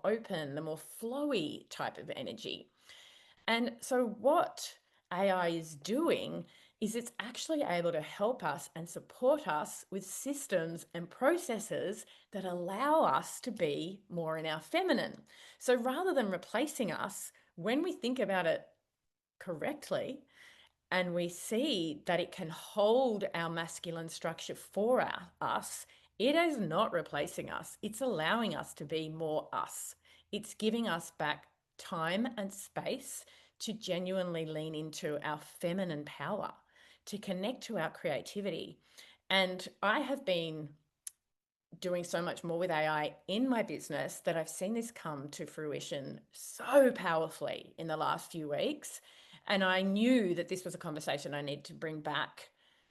open, the more flowy type of energy. And so what AI is doing is it's actually able to help us and support us with systems and processes that allow us to be more in our feminine. So rather than replacing us, when we think about it correctly, and we see that it can hold our masculine structure for us, it is not replacing us. It's allowing us to be more us. It's giving us back time and space to genuinely lean into our feminine power, to connect to our creativity. And I have been doing so much more with AI in my business that I've seen this come to fruition so powerfully in the last few weeks. And I knew that this was a conversation I need to bring back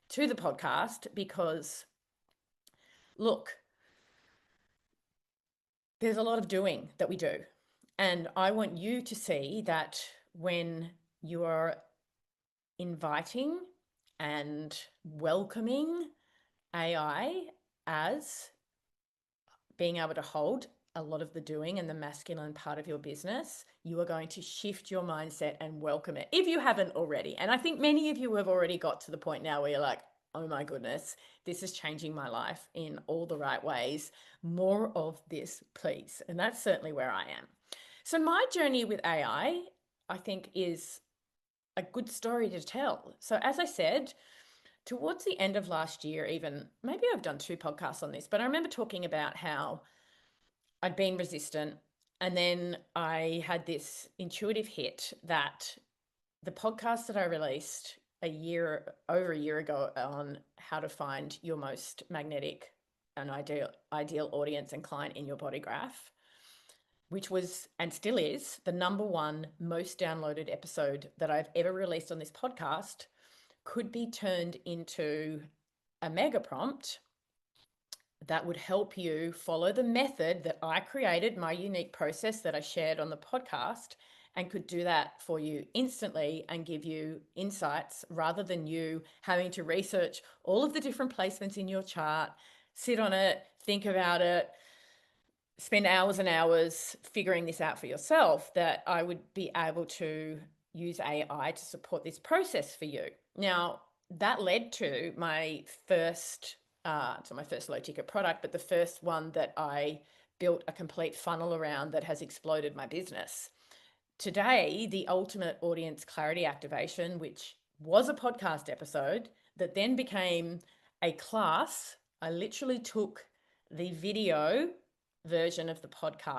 to the podcast because, look, there's a lot of doing that we do. And I want you to see that when you are inviting and welcoming AI as being able to hold a lot of the doing and the masculine part of your business, you are going to shift your mindset and welcome it if you haven't already. And I think many of you have already got to the point now where you're like, oh my goodness, this is changing my life in all the right ways. More of this, please. And that's certainly where I am. So my journey with AI, I think, is a good story to tell. So as I said, towards the end of last year, even maybe I've done 2 podcasts on this, but I remember talking about how I'd been resistant. And then I had this intuitive hit that the podcast that I released over a year ago on how to find your most magnetic and ideal audience and client in your body graph, which was and still is the #1 most downloaded episode that I've ever released on this podcast, could be turned into a mega prompt that would help you follow the method that I created, my unique process that I shared on the podcast, and could do that for you instantly and give you insights rather than you having to research all of the different placements in your chart, sit on it, think about it, spend hours and hours figuring this out for yourself. That I would be able to use AI to support this process for you. Now, that led to my first my first low ticket product, but the first one that I built a complete funnel around that has exploded my business. Today, the ultimate audience clarity activation, which was a podcast episode that then became a class. I literally took the video version of the podcast